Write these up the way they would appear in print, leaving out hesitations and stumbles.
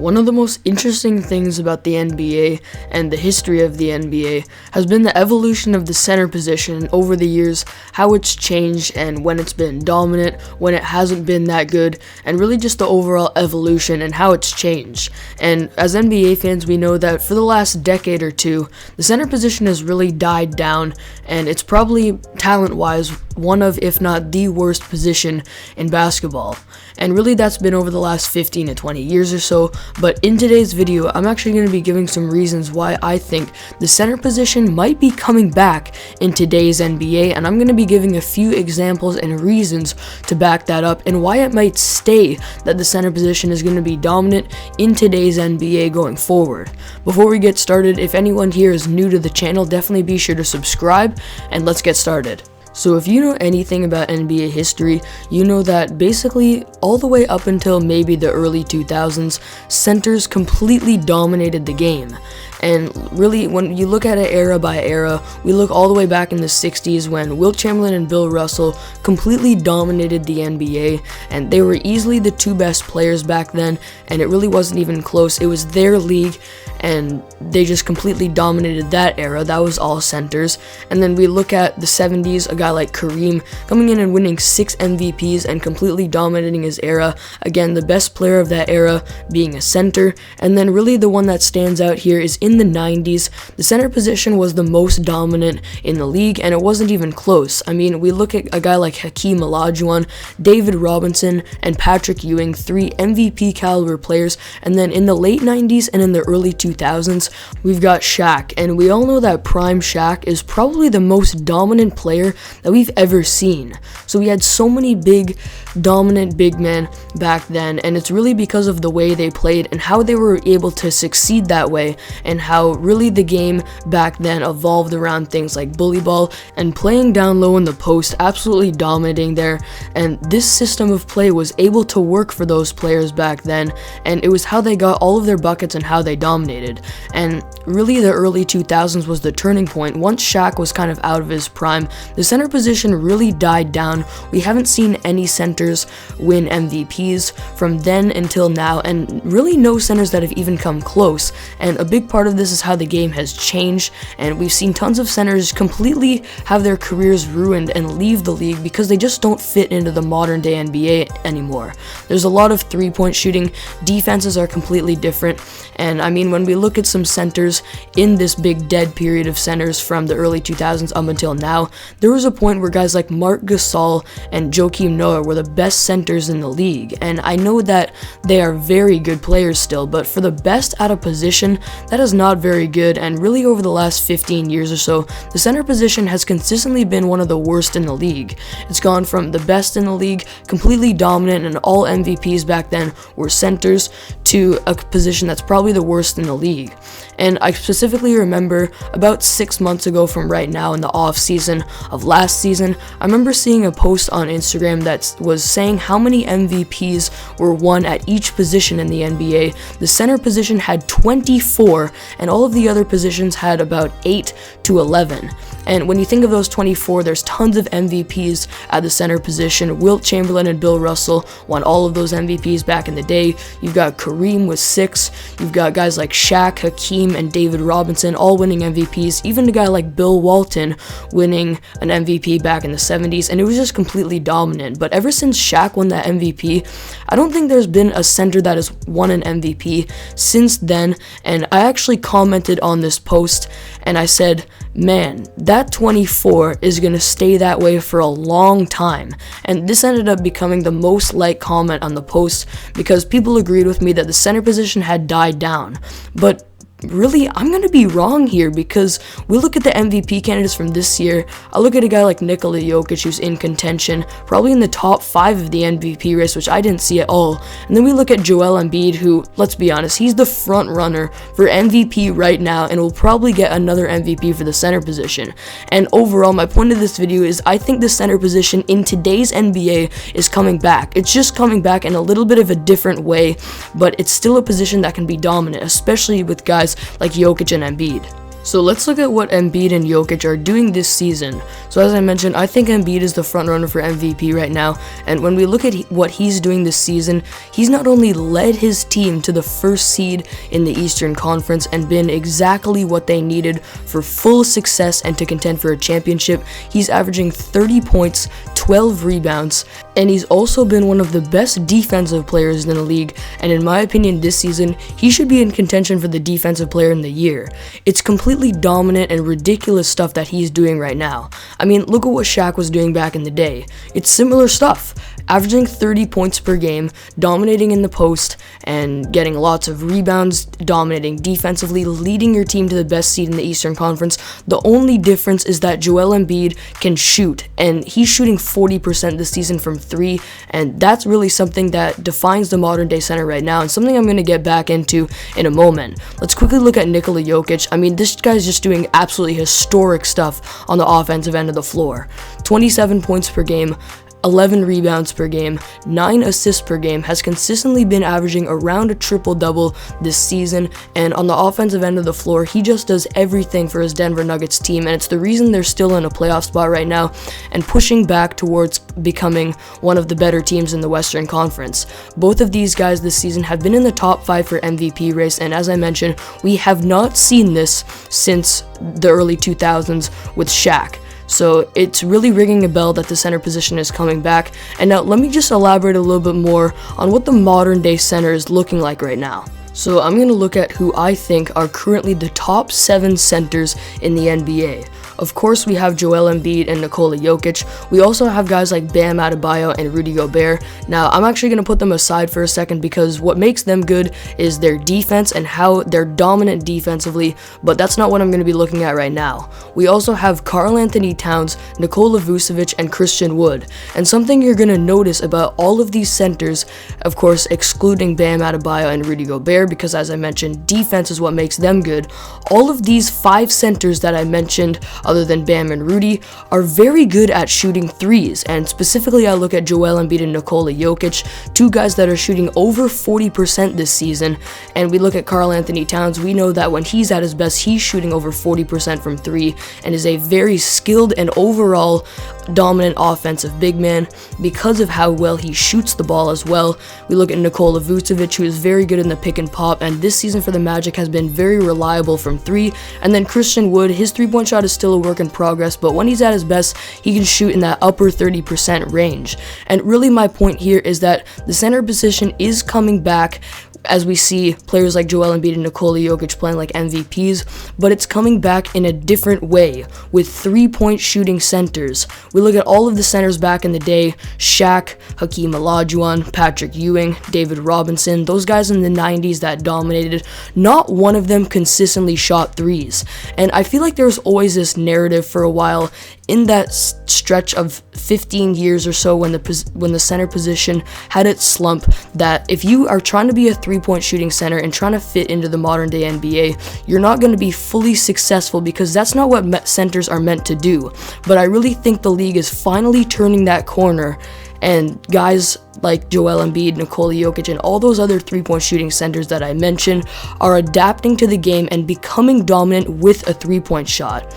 One of the most interesting things about the NBA and the history of the NBA has been the evolution of the center position over the years, how it's changed and when it's been dominant, when it hasn't been that good, and really just the overall evolution and how it's changed. And as NBA fans, we know that for the last decade or two, the center position has really died down, and it's probably talent-wise one of, if not the worst position in basketball. And really that's been over the last 15 to 20 years or so, but in today's video, I'm actually going to be giving some reasons why I think the center position might be coming back in today's NBA, and I'm going to be giving a few examples and reasons to back that up, and why it might stay that the center position is going to be dominant in today's NBA going forward. Before we get started, if anyone here is new to the channel, definitely be sure to subscribe, and let's get started. So if you know anything about NBA history, you know that basically all the way up until maybe the early 2000s, centers completely dominated the game. And really, when you look at it era by era, we look all the way back in the 60s when Wilt Chamberlain and Bill Russell completely dominated the NBA, and they were easily the two best players back then, and it really wasn't even close. It was their league, and they just completely dominated that era. That was all centers. And then we look at the 70s, a guy like Kareem coming in and winning 6 MVPs and completely dominating his era. Again, the best player of that era being a center. And then really the one that stands out here is in the 90s, the center position was the most dominant in the league, and it wasn't even close. I mean, we look at a guy like Hakeem Olajuwon, David Robinson, and Patrick Ewing, 3 MVP caliber players. And then in the late 90s and in the early 2000s, we've got Shaq, and we all know that prime Shaq is probably the most dominant player that we've ever seen. So we had so many big, dominant big men back then, and it's really because of the way they played and how they were able to succeed that way, and how really the game back then evolved around things like bully ball and playing down low in the post, absolutely dominating there. And this system of play was able to work for those players back then, and it was how they got all of their buckets and how they dominated. And really the early 2000s was the turning point. Once Shaq was kind of out of his prime, the center position really died down. We haven't seen any centers win MVPs from then until now, and really no centers that have even come close. And a big part of this is how the game has changed, and we've seen tons of centers completely have their careers ruined and leave the league because they just don't fit into the modern day NBA anymore. There's a lot of three-point shooting, defenses are completely different, and I mean, when we look at some centers in this big dead period of centers from the early 2000s up until now, there was a point where guys like Marc Gasol and Joakim Noah were the best centers in the league, and I know that they are very good players still, but for the best at a position, that is not very good. And really over the last 15 years or so, the center position has consistently been one of the worst in the league. It's gone from the best in the league, completely dominant, and all MVPs back then were centers, to a position that's probably the worst in the league. And I specifically remember about 6 months ago from right now, in the off season of last season, I remember seeing a post on Instagram that was saying how many MVPs were won at each position in the NBA. The center position had 24, and all of the other positions had about 8 to 11. And when you think of those 24, there's tons of MVPs at the center position. Wilt Chamberlain and Bill Russell won all of those MVPs back in the day. You've got Kareem with 6. You've got guys like Shaq, Hakeem, and David Robinson all winning MVPs. Even a guy like Bill Walton winning an MVP back in the 70s, and it was just completely dominant. But ever since Shaq won that MVP, I don't think there's been a center that has won an MVP since then. And I actually commented on this post, and I said, man, that 24 is going to stay that way for a long time. And this ended up becoming the most liked comment on the post because people agreed with me that the center position had died down. But really, I'm going to be wrong here, because we look at the MVP candidates from this year. I look at a guy like Nikola Jokic, who's in contention, probably in the top 5 of the MVP race, which I didn't see at all. And then we look at Joel Embiid, who, let's be honest, he's the front runner for MVP right now, and will probably get another MVP for the center position. And overall, my point of this video is I think the center position in today's NBA is coming back. It's just coming back in a little bit of a different way, but it's still a position that can be dominant, especially with guys like Jokic and Embiid. So let's look at what Embiid and Jokic are doing this season. So as I mentioned, I think Embiid is the front runner for MVP right now, and when we look at what he's doing this season, he's not only led his team to the first seed in the Eastern Conference and been exactly what they needed for full success and to contend for a championship. He's averaging 30 points, 12 rebounds, and he's also been one of the best defensive players in the league, and in my opinion this season, he should be in contention for the defensive player in the year. It's completely dominant and ridiculous stuff that he's doing right now. I mean, look at what Shaq was doing back in the day. It's similar stuff. Averaging 30 points per game, dominating in the post, and getting lots of rebounds, dominating defensively, leading your team to the best seed in the Eastern Conference. The only difference is that Joel Embiid can shoot, and he's shooting 40% this season from 3, and that's really something that defines the modern day center right now, and something I'm going to get back into in a moment. Let's quickly look at Nikola Jokic. I mean, this guy's just doing absolutely historic stuff on the offensive end of the floor. 27 points per game, 11 rebounds per game, 9 assists per game, has consistently been averaging around a triple-double this season, and on the offensive end of the floor, he just does everything for his Denver Nuggets team, and it's the reason they're still in a playoff spot right now and pushing back towards becoming one of the better teams in the Western Conference. Both of these guys this season have been in the top 5 for MVP race, and as I mentioned, we have not seen this since the early 2000s with Shaq. So it's really ringing a bell that the center position is coming back. And now let me just elaborate a little bit more on what the modern day center is looking like right now. So I'm going to look at who I think are currently the top 7 centers in the NBA. Of course, we have Joel Embiid and Nikola Jokic. We also have guys like Bam Adebayo and Rudy Gobert. Now, I'm actually going to put them aside for a second because what makes them good is their defense and how they're dominant defensively, but that's not what I'm going to be looking at right now. We also have Karl-Anthony Towns, Nikola Vucevic, and Christian Wood. And something you're going to notice about all of these centers, of course, excluding Bam Adebayo and Rudy Gobert, because as I mentioned, defense is what makes them good. All of these 5 centers that I mentioned, other than Bam and Rudy, are very good at shooting threes, and specifically I look at Joel Embiid and Nikola Jokic, 2 guys that are shooting over 40% this season, and we look at Karl-Anthony Towns. We know that when he's at his best, he's shooting over 40% from 3 and is a very skilled and overall dominant offensive big man because of how well he shoots the ball as well. We look at Nikola Vucevic, who is very good in the pick and pop, and this season for the Magic has been very reliable from 3, and then Christian Wood, his 3-point shot is still a work in progress, but when he's at his best, he can shoot in that upper 30% range. And really my point here is that the center position is coming back as we see players like Joel Embiid and Nikola Jokic playing like MVPs, but it's coming back in a different way with 3-point shooting centers. We look at all of the centers back in the day: Shaq, Hakeem Olajuwon, Patrick Ewing, David Robinson, those guys in the 90s that dominated. Not one of them consistently shot threes, and I feel like there was always this narrative for a while in that stretch of 15 years or so when the center position had its slump, that if you are trying to be a 3-point shooting center and trying to fit into the modern day NBA, you're not going to be fully successful because that's not what centers are meant to do. But I really think the league is finally turning that corner, and guys like Joel Embiid, Nikola Jokic, and all those other 3-point shooting centers that I mentioned are adapting to the game and becoming dominant with a 3-point shot.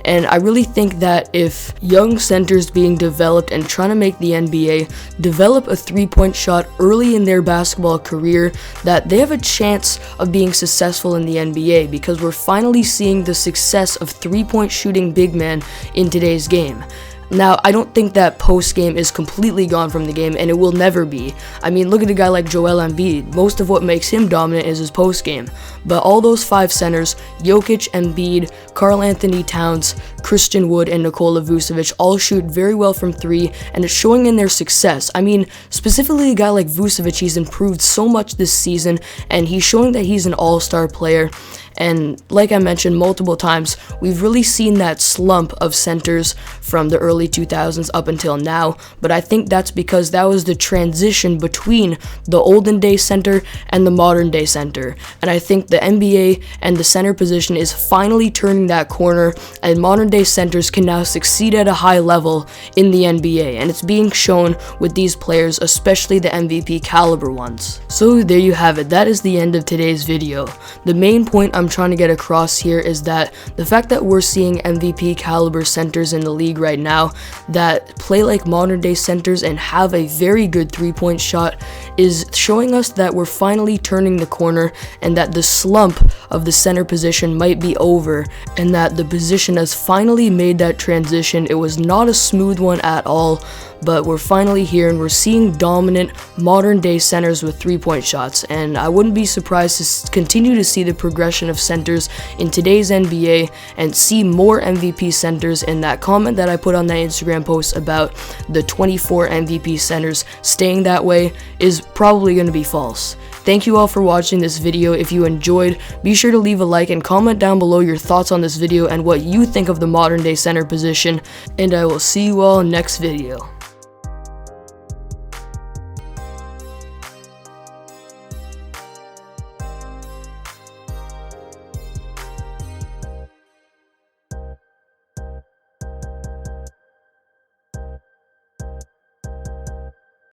And I really think that if young centers being developed and trying to make the NBA develop a 3-point shot early in their basketball career, that they have a chance of being successful in the NBA, because we're finally seeing the success of 3-point shooting big men in today's game. Now, I don't think that post-game is completely gone from the game, and it will never be. I mean, look at a guy like Joel Embiid. Most of what makes him dominant is his post-game. But all those 5 centers, Jokic, Embiid, Karl-Anthony Towns, Christian Wood, and Nikola Vucevic, all shoot very well from 3, and it's showing in their success. I mean, specifically a guy like Vucevic, he's improved so much this season, and he's showing that he's an all-star player. And like I mentioned multiple times, we've really seen that slump of centers from the early early 2000s up until now, but I think that's because that was the transition between the olden day center and the modern day center. And I think the NBA and the center position is finally turning that corner, and modern day centers can now succeed at a high level in the NBA, and it's being shown with these players, especially the MVP caliber ones. So there you have it. That is the end of today's video. The main point I'm trying to get across here is that the fact that we're seeing MVP caliber centers in the league right now that play like modern day centers and have a very good three-point shot is showing us that we're finally turning the corner, and that the slump of the center position might be over, and that the position has finally made that transition. It was not a smooth one at all, but we're finally here and we're seeing dominant modern day centers with three-point shots, and I wouldn't be surprised to continue to see the progression of centers in today's NBA and see more MVP centers. And that comment that I put on that Instagram post about the 24 MVP centers staying that way is probably going to be false. Thank you all for watching this video. If you enjoyed, be sure to leave a like and comment down below your thoughts on this video and what you think of the modern day center position, and I will see you all next video.